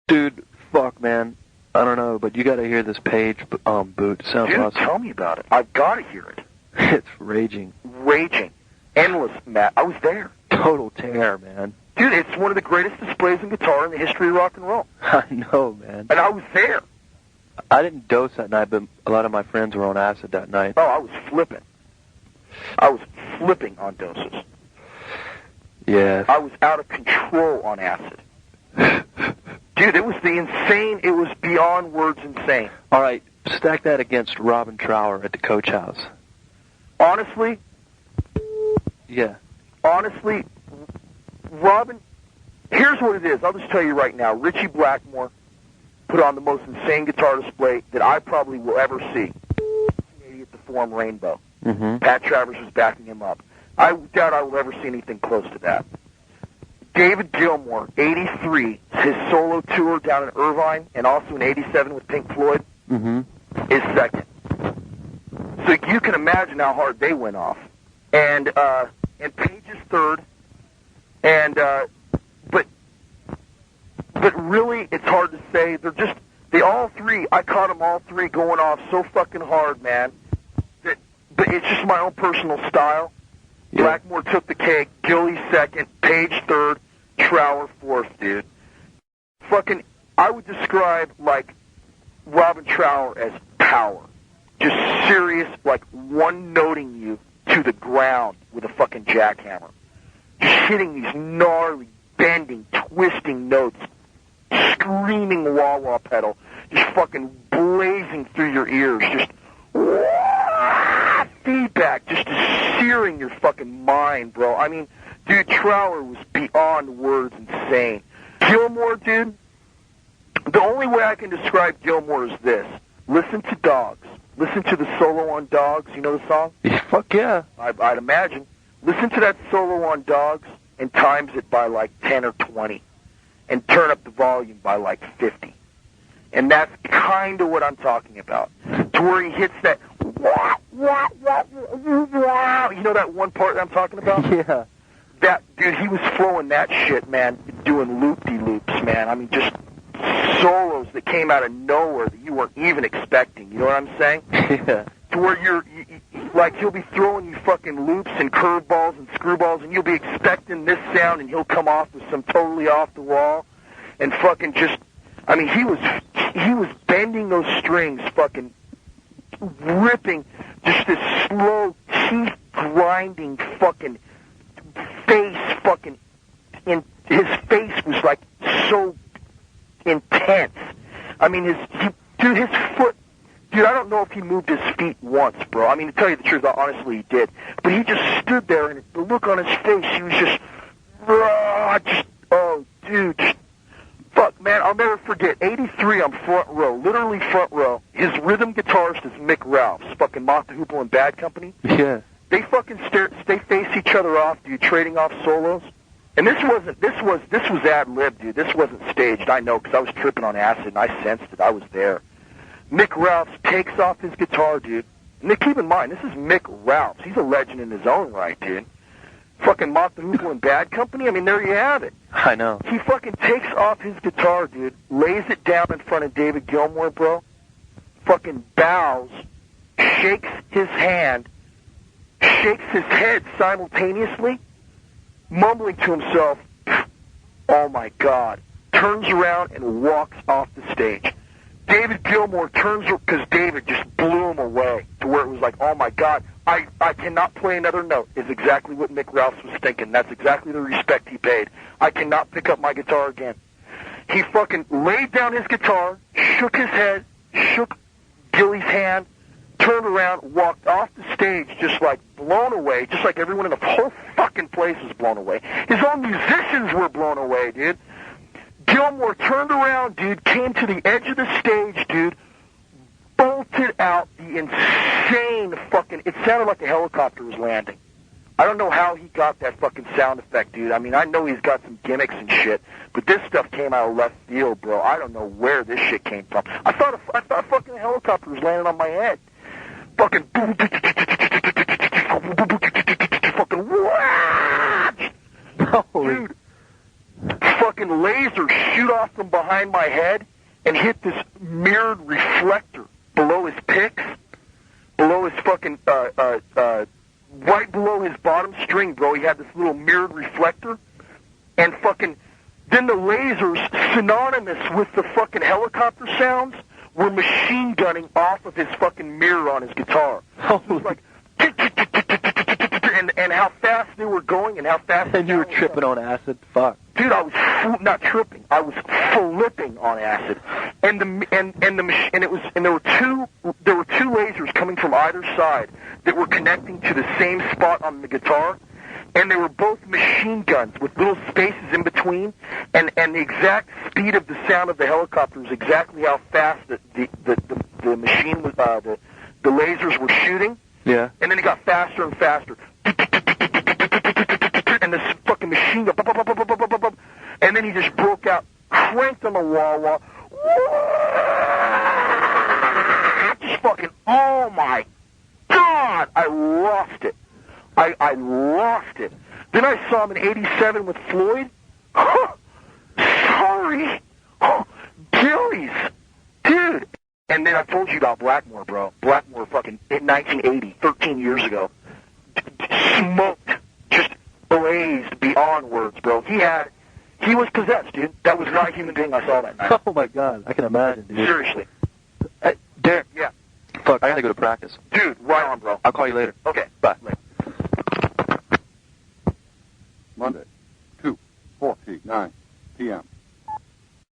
Dude, fuck, man. I don't know, but you gotta hear this Page boot. It sounds awesome. Tell me about it. I've gotta hear it. It's raging. Raging. Endless, Matt. I was there. Total tear, man. Dude, it's one of the greatest displays in guitar in the history of rock and roll. I know, man. And I was there. I didn't dose that night, but a lot of my friends were on acid that night. Oh, I was flipping. I was flipping on doses. Yeah. I was out of control on acid. Dude, it was it was beyond words insane. All right, stack that against Robin Trower at the Coach House. Honestly? Yeah. Honestly, Robin, here's what it is. I'll just tell you right now. Richie Blackmore put on the most insane guitar display that I probably will ever see. At the Forum Rainbow. Mm-hmm. Pat Travers was backing him up. I doubt I will ever see anything close to that. David Gilmour, 83, his solo tour down in Irvine, and also in 87 with Pink Floyd, is second. So you can imagine how hard they went off. And Page is third. And but really, it's hard to say. They all three. I caught them all three going off so fucking hard, man. But it's just my own personal style. Yeah. Blackmore took the cake. Gilly second. Page third. Trower fourth, dude. Fucking, I would describe like Robin Trower as power. Just serious, like one-noting you to the ground with a fucking jackhammer. Just hitting these gnarly, bending, twisting notes. Screaming wah-wah pedal. Just fucking blazing through your ears. Just feedback. Just searing your fucking mind, bro. I mean, dude, Trower was beyond words insane. Gilmour, dude, the only way I can describe Gilmour is this. Listen to Dogs. Listen to the solo on Dogs. You know the song? Fuck yeah. I'd imagine. Listen to that solo on Dogs and times it by like 10 or 20. And turn up the volume by like 50. And that's kind of what I'm talking about. To where he hits that wah, wah, wah, wah, wah. You know that one part that I'm talking about? Yeah. That, dude, he was flowing that shit, man, doing loop-de-loops, man. I mean, just solos that came out of nowhere that you weren't even expecting. You know what I'm saying? Yeah. To where like, he'll be throwing you fucking loops and curveballs and screwballs, and you'll be expecting this sound, and he'll come off with some totally off the wall, and fucking just, I mean, he was bending those strings, fucking ripping, just this slow, teeth-grinding fucking face fucking, his face was like so intense. I mean, his foot, dude, I don't know if he moved his feet once, bro. I mean, to tell you the truth, honestly, he did. But he just stood there, and the look on his face, he was just, oh, dude, fuck, man, I'll never forget. 83, I'm front row, literally front row. His rhythm guitarist is Mick Ralphs, fucking Mock the Hoople and Bad Company. Yeah. They fucking they face each other off, dude, trading off solos. And this was ad-lib, dude. This wasn't staged, I know, because I was tripping on acid, and I sensed it. I was there. Mick Ralphs takes off his guitar, dude. And keep in mind, this is Mick Ralphs. He's a legend in his own right, dude. Fucking Mock the Hoople and Bad Company, I mean, there you have it. I know. He fucking takes off his guitar, dude, lays it down in front of David Gilmour, bro, fucking bows, shakes his hand, shakes his head simultaneously, mumbling to himself, oh my God, turns around and walks off the stage. David Gilmour turns, because David just blew him away to where it was like, oh my God, I cannot play another note, is exactly what Mick Ralphs was thinking. That's exactly the respect he paid. I cannot pick up my guitar again. He fucking laid down his guitar, shook his head, shook Gilly's hand, turned around, walked off the stage just like blown away, just like everyone in the whole fucking place was blown away. His own musicians were blown away, dude. Gilmour turned around, dude, came to the edge of the stage, dude, bolted out the insane fucking, it sounded like a helicopter was landing. I don't know how he got that fucking sound effect, dude. I mean, I know he's got some gimmicks and shit, but this stuff came out of left field, bro. I don't know where this shit came from. I thought a fucking helicopter was landing on my head. Fucking fucking, dude. fucking lasers shoot off from behind my head and hit this mirrored reflector below his picks, below his fucking, right below his bottom string, bro. He had this little mirrored reflector, and fucking, then the lasers, synonymous with the fucking helicopter sounds, were machine gunning off of his fucking mirror on his guitar. It was like, and how fast they were going and how fast. And you were tripping on acid. Fuck. Dude, I was not tripping. I was flipping on acid. And there were two lasers coming from either side that were connecting to the same spot on the guitar, and they were both machine guns with little spaces in between, and the exact speed of the sound of the helicopter was exactly how fast the machine was, the lasers were shooting. Yeah. And then it got faster and faster. And this fucking machine gun, and then he just broke out, cranked on the wah-wah. Just fucking, oh my God, I lost it. I lost it. Then I saw him in '87 with Floyd. Sorry. Gillies. Dude. And then I told you about Blackmore, bro. Blackmore fucking in 1980, 13 years ago. Smoked. Just blazed beyond words, bro. He was possessed, dude. That was not a human being I saw that night. Oh my God, I can imagine, dude. Seriously. Derek. Yeah. Fuck, I gotta go to practice. Dude, right on, bro. I'll call you later. Okay. Bye. Monday, 2:49 p.m.